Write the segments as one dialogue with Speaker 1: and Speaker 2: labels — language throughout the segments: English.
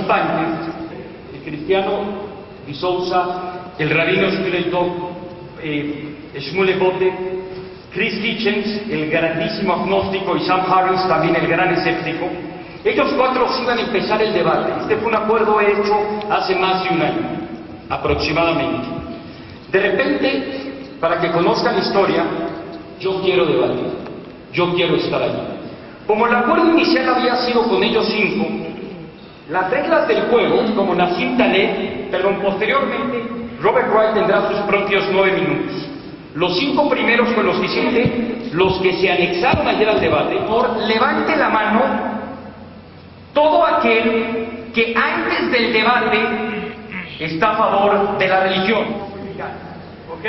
Speaker 1: participantes, el cristiano Di Souza, el rabino Shmuley Bote, Chris Hitchens, el grandísimo agnóstico, y Sam Harris, también el gran escéptico. Ellos cuatro iban a empezar el debate. Este fue un acuerdo hecho hace más de un año, aproximadamente. De repente, para que conozcan la historia, yo quiero debatir, yo quiero estar allí. Como el acuerdo inicial había sido con ellos 5, las reglas del juego, como Nassim Taleb, posteriormente Robert Wright tendrá sus propios 9 minutos. Los 5 primeros con los que siente, los que se anexaron ayer al debate, por levante la mano todo aquel que antes del debate está a favor de la religión. ¿Ok?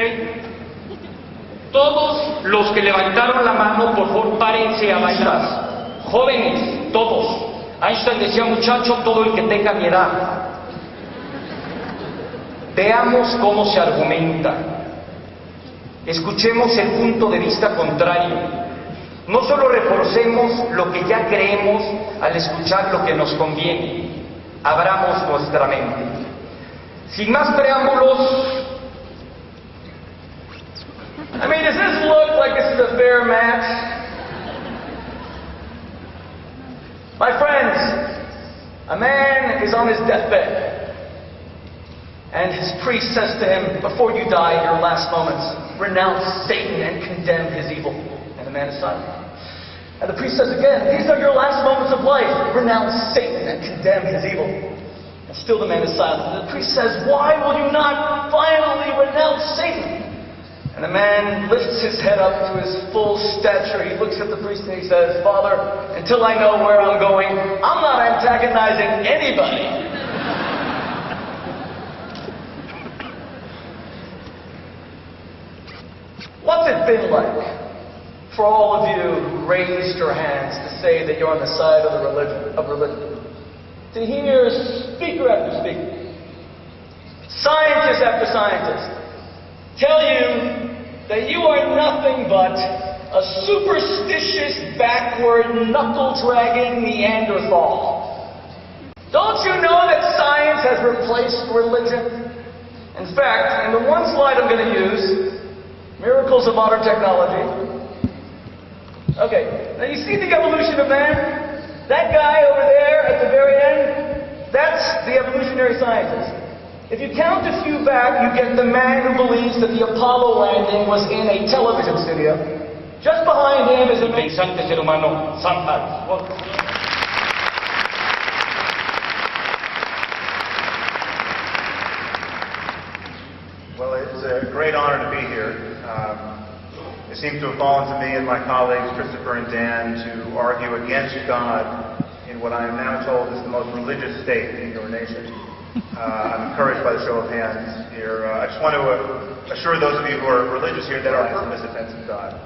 Speaker 1: Todos los que levantaron la mano, por favor, párense a bailar. Jóvenes, todos. Einstein decía, muchacho, todo el que tenga mi edad. Veamos cómo se argumenta. Escuchemos el punto de vista contrario. No solo reforcemos lo que ya creemos al escuchar lo que nos conviene. Abramos nuestra mente. Sin más preámbulos, I mean, does this look like this is a fair match? My friends, a man is on his deathbed, and his priest says to him, before you die, your last moments, renounce Satan and condemn his evil. And the man is silent. And the priest says again, these are your last moments of life, renounce Satan and condemn his evil. And still the man is silent. And the priest says, why will you not finally renounce Satan? And the man lifts his head up to his full stature. He looks at the priest and he says, Father, until I know where I'm going, I'm not antagonizing anybody. What's it been like for all of you who raised your hands to say that you're on the side of religion? To hear speaker after speaker, scientist after scientist, tell you that you are nothing but a superstitious, backward, knuckle-dragging Neanderthal. Don't you know that science has replaced religion? In fact, in the one slide I'm going to use, miracles of modern technology. Okay, now you see the evolution of man? That guy over there at the very end, that's the evolutionary scientist. If you count a few back, you get the man who believes that the Apollo landing was in a television studio. Just behind him is the pensante ser humano, Sam Harris.
Speaker 2: Well, it's a great honor to be here. It seems to have fallen to me and my colleagues, Christopher and Dan, to argue against God in what I am now told is the most religious state in your nation. I'm encouraged by the show of hands here. I just want to assure those of you who are religious here that our purpose is offensive to God.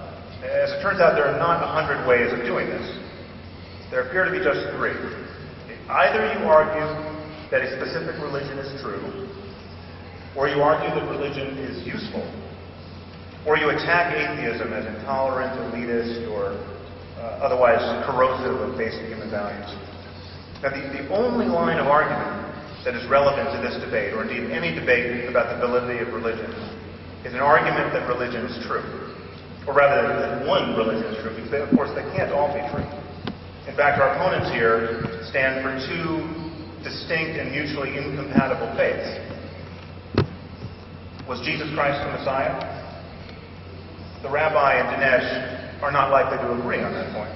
Speaker 2: As it turns out, there are not 100 ways of doing this. There appear to be just 3. Either you argue that a specific religion is true, or you argue that religion is useful, or you attack atheism as intolerant, elitist, or otherwise corrosive of basic human values. Now, the only line of argument that is relevant to this debate, or indeed any debate about the validity of religion, is an argument that religion is true. Or rather, that one religion is true, because of course they can't all be true. In fact, our opponents here stand for 2 distinct and mutually incompatible faiths. Was Jesus Christ the Messiah? The rabbi and Dinesh are not likely to agree on that point.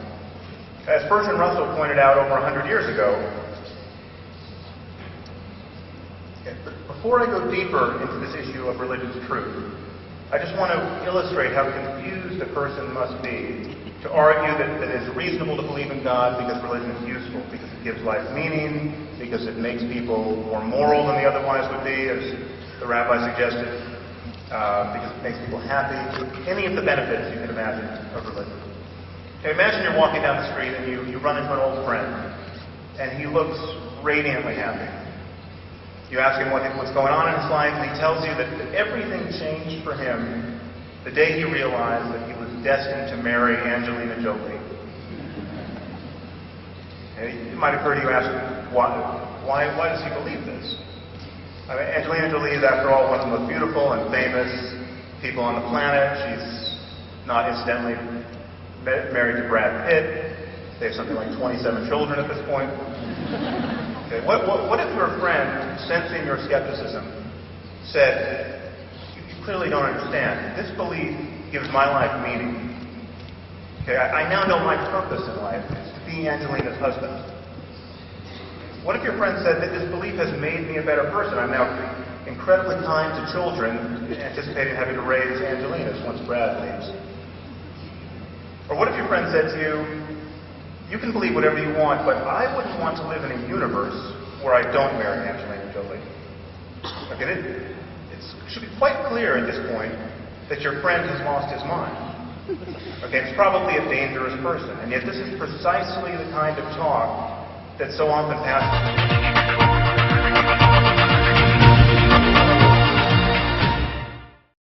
Speaker 2: As Bertrand Russell pointed out over 100 years ago, before I go deeper into this issue of religion's truth, I just want to illustrate how confused a person must be to argue that it is reasonable to believe in God because religion is useful, because it gives life meaning, because it makes people more moral than they otherwise would be, as the rabbi suggested, because it makes people happy, any of the benefits you can imagine of religion. Now, imagine you're walking down the street and you run into an old friend, and he looks radiantly happy. You ask him what's going on in his life, and he tells you that everything changed for him the day he realized that he was destined to marry Angelina Jolie. And it might occur to you, ask, Why does he believe this? I mean, Angelina Jolie is, after all, one of the most beautiful and famous people on the planet. She's not incidentally married to Brad Pitt. They have something like 27 children at this point. Okay. What if your friend, sensing your skepticism, said, you clearly don't understand. This belief gives my life meaning. Okay, I now know my purpose in life is to be Angelina's husband. What if your friend said that this belief has made me a better person? I'm now incredibly kind to children, anticipating having to raise Angelinas once Brad leaves. Or what if your friend said to you, you can believe whatever you want, but I wouldn't want to live in a universe where I don't marry Angelina Jolie. Okay, it should be quite clear at this point that your friend has lost his mind. Okay, it's probably a dangerous person, and yet this is precisely the kind of talk that so often passes.